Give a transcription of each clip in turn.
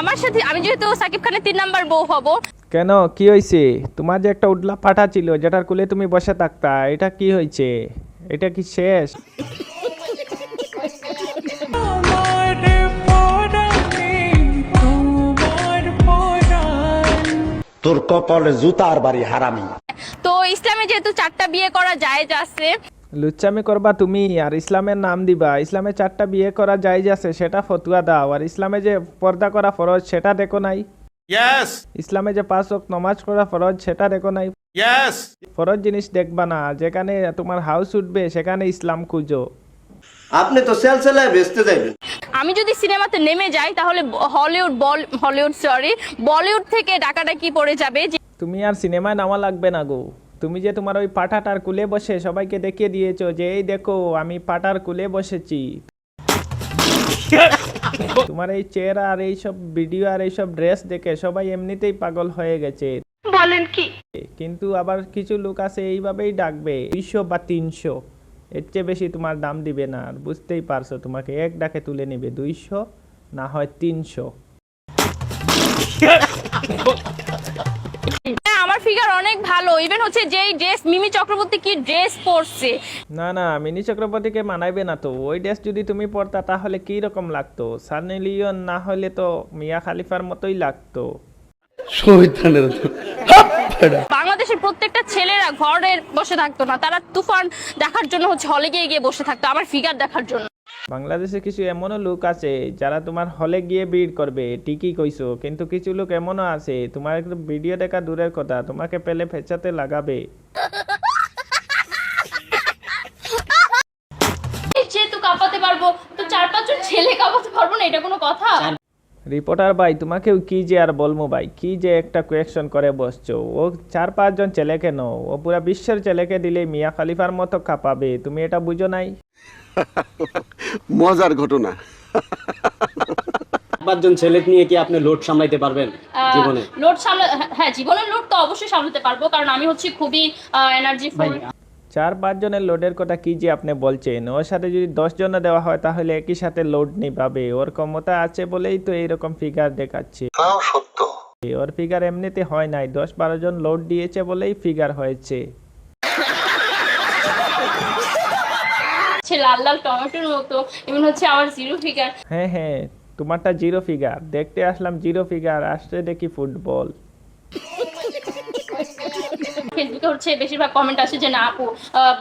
আমার সাথে আমি যেহেতু সাকিব খানের 3 নাম্বার বউ হব। কেন কি হয়েছে? তোমার যে একটা উডলা পাঠা ছিল যেটার কোলে তুমি বসে থাকতা, এটা কি হয়েছে? এটা কি শেষ? তোর কপালে জুতার বাড়ি হারামি। তো ইসলামে যেহেতু 4টা বিয়ে করা জায়েজ আছে। লুচ্চামি করবা তুমি আর ইসলামের নাম দিবা। ইসলামে 4টা বিয়ে করা জায়েজ আছে সেটা ফতুয়া দাও, আর ইসলামে যে পর্দা করা ফরজ সেটা দেখো নাই। ইসলামে যে 5 ওয়াক্ত নামাজ পড়া ফরজ সেটা দেখো নাই। ফরজ জিনিস দেখবা না, যেখানে তোমার হাউস উঠবে সেখানে ইসলাম খুঁজো। আপনি তো সেলসেলায় বেচতে যাবেন। আমি যদি সিনেমাতে নেমে যাই তাহলে বলিউড থেকে ডাকাডাকি পড়ে যাবে যে তুমি আর সিনেমায় নামা লাগবে না গো। তুমি যে তোমার ওই পাঠাটার কুলে বসে সবাইকে দেখিয়ে দিয়েছো যে এই দেখো আমি পাঠার কুলে বসেছি। তোমার এই চেহারা আর এইসব ভিডিও আর এইসব ড্রেস দেখে সবাই এমনিতেই পাগল হয়ে গেছে। বলেন কি? কিন্তু আবার কিছু লোক আছে এইভাবেই ডাকবে 200 বা 300, এর চেয়ে বেশি তোমার দাম দিবে না। আর বুঝতেই পারছো, তোমাকে এক ডাকে তুলে নেবে 200 না হয় 300। আমার ফিগার অনেক ভালো, ইভেন হচ্ছে যেই ড্রেস মিমি চক্রবর্তী কি ড্রেস পরছে। না না, মিনি চক্রবর্তীকে মানাইবে না তো। ওই ড্রেস যদি তুমি পরতা তাহলে কি রকম লাগতো? সানি লিওন না হলে তো মিয়া খালিফার মতোই লাগতো। বাংলাদেশের প্রত্যেকটা ছেলেরা ঘরে বসে থাকতো না, তারা তুফান দেখার জন্য হচ্ছে হলে গিয়ে গিয়ে বসে থাকতো আমার ফিগার দেখার জন্য। বাংলাদেশে কিছু এমনও লোক আছে যারা তোমার হলে গিয়ে ভিড় করবে, ঠিকই কইছো। কিন্তু কিছু লোক এমনও আছে তোমার একটু ভিডিও দেখা দূরের কথা, তোমাকে পেলে ফেচাতে লাগাবে। যেহেতু কাঁপাতে পারবো তো 4-5 জন ছেলে কাঁপাতে পারবো না, এটা কোনো কথা? রিপোর্টার ভাই, তোমাকেও কি যে আর বলবো ভাই, কি যে একটা কোয়েকশন করে বসছো। ও 4-5 জন ছেলে কেন, ও পুরা বিশ্বের ছেলেকে দিলে মিয়া খালিফার মতো কাঁপাবে। তুমি এটা বুঝো নাই? মজার ঘটনা। 5 জন ছেলে নিয়ে কি আপনি লোড সামলাইতে পারবেন জীবনে? লোড হ্যাঁ, জীবনের লোড তো অবশ্যই সামলাতে পারবো, কারণ আমি হচ্ছে খুবই এনার্জিফুল। 4-5 জনের লোডের কথা কি যে আপনি বলছেন? ওর সাথে যদি 10 জন দেওয়া হয় তাহলে একই সাথে লোড নিভাবে। ওর ক্ষমতা আছে বলেই তো এইরকম ফিগার দেখাচ্ছে। সত্য। ওর ফিগার এমনিতে হয় নাই, 10-12 জন লোড দিয়েছে বলেই ফিগার হয়েছে। লাল লাল টমেটোর মতো, এমন হচ্ছে আমার জিরো ফিগার। হ্যাঁ হ্যাঁ, তোমারটা জিরো ফিগার। দেখতে আসলাম জিরো ফিগার, আসছে দেখি ফুটবল। ফেসবুকে হচ্ছে বেশিরভাগ কমেন্ট আসে যে না আপু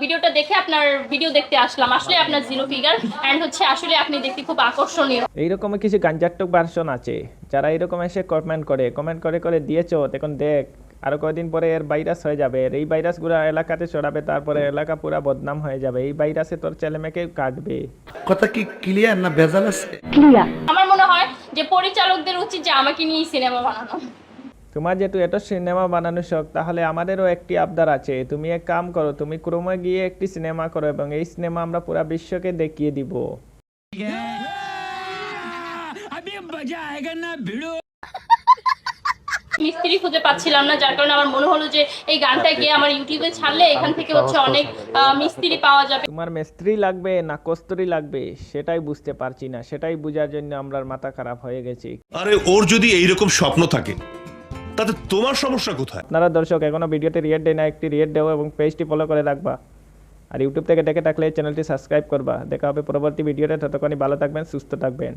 ভিডিওটা দেখে আপনার ভিডিও দেখতে আসলাম, আসলে আপনার জিরো ফিগার এন্ড হচ্ছে আসলে আপনি দেখতে খুব আকর্ষণীয়। এইরকম কিছু গাঞ্জাটক ভার্সন আছে যারা এরকম এসে কমেন্ট করে করে দিয়েছো। এখন দেখ আরো কয়েকদিন পরে এর ভাইরাস হয়ে যাবে। এই ভাইরাসগুলো এলাকাতে ছড়াবে, তারপরে এলাকা পুরা বদনাম হয়ে যাবে। এই ভাইরাসে তোর ছেলেমেয়েকে কাটবে। কথা কি ক্লিয়ার না ভেজাল আছে? আমার মনে হয় যে পরিচালকদের উচিত যে আমাকে নিয়ে সিনেমা বানানো। তোমার যেহেতু এত সিনেমা বানানোর শখ, তাহলে আমাদেরও একটি আবদার আছে। তুমি এক কাম করো, তুমি ক্রোমে গিয়ে একটি সিনেমা করো এবং এই সিনেমা আমরা পুরা বিশ্বকে দেখিয়ে দিব। মিস্ত্রি খুঁজে পাচ্ছিলাম না, যার কারণে আমার মনে হলো যে এই গানটা গিয়ে আমার ইউটিউবে ছাড়লে এখান থেকে হচ্ছে অনেক মিস্ত্রি পাওয়া যাবে। তোমার মিস্ত্রি লাগবে না কস্তুরি লাগবে সেটাই বুঝতে পারছি না। সেটাই বোঝার জন্য আমরা মাথা খারাপ হয়ে গেছি। আরে ওর যদি এইরকম স্বপ্ন থাকে তাতে তোমার সমস্যা কোথায়? আপনারা দর্শক এখনো ভিডিওতে রিয়েট দেয় না, একটি রিয়েট দেও এবং পেজটি ফলো করে রাখবা। আর ইউটিউব থেকে দেখে থাকলে চ্যানেলটি সাবস্ক্রাইব করবা। দেখা হবে পরবর্তী ভিডিওতে। ততক্ষণই ভালো থাকবেন, সুস্থ থাকবেন।